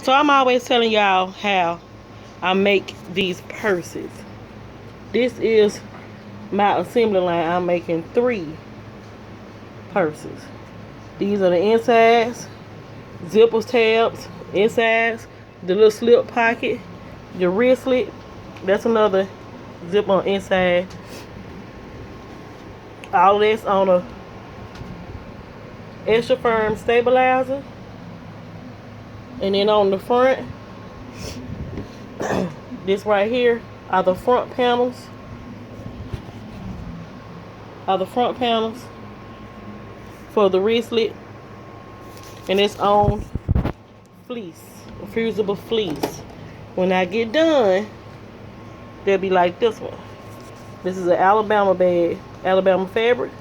So I'm always telling y'all how I make these purses. This is my assembly line. I'm making 3 purses. These are the insides, zippers, tabs, insides, the little slip pocket, the wristlet. That's another zip on inside. All this on a extra firm stabilizer. And then on the front, this right here are the front panels. For the wristlet. And it's on fleece, a fusible fleece. When I get done, they'll be like this one. This is an Alabama bag, Alabama fabric.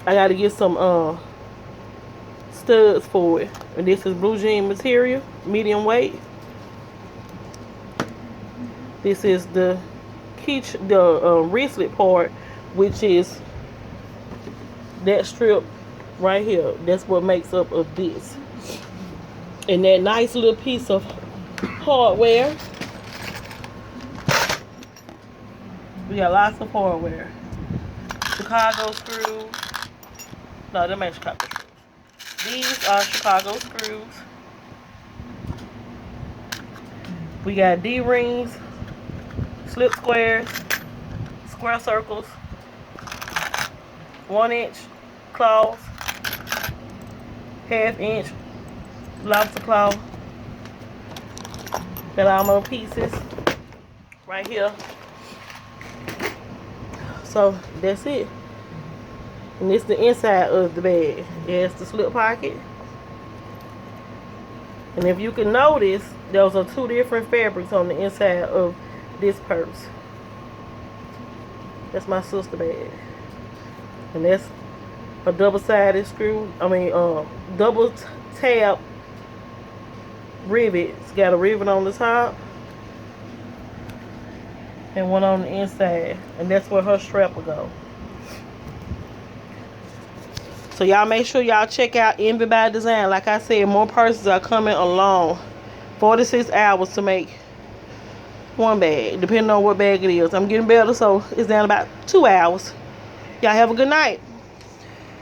I gotta get some studs for it. And this is blue jean material, medium weight. This is the wristlet part, which is that strip right here. That's what makes up of this. And that nice little piece of hardware. We got lots of hardware. Chicago screws. No, them ain't Chicago screws. These are Chicago screws. We got D-rings, slip squares, square circles, 1-inch claws, 1/2-inch lobster claw. Got all my pieces right here. So that's it. And this is the inside of the bag. There's the slip pocket. And if you can notice, those are 2 different fabrics on the inside of this purse. That's my sister bag. And that's a double-sided screw. Double tab rivet. It's got a rivet on the top and one on the inside. And that's where her strap will go. So y'all make sure y'all check out Envy by Design. Like I said, more purses are coming along. 46 hours to make one bag, depending on what bag it is. I'm getting better, so it's down about 2 hours. Y'all have a good night.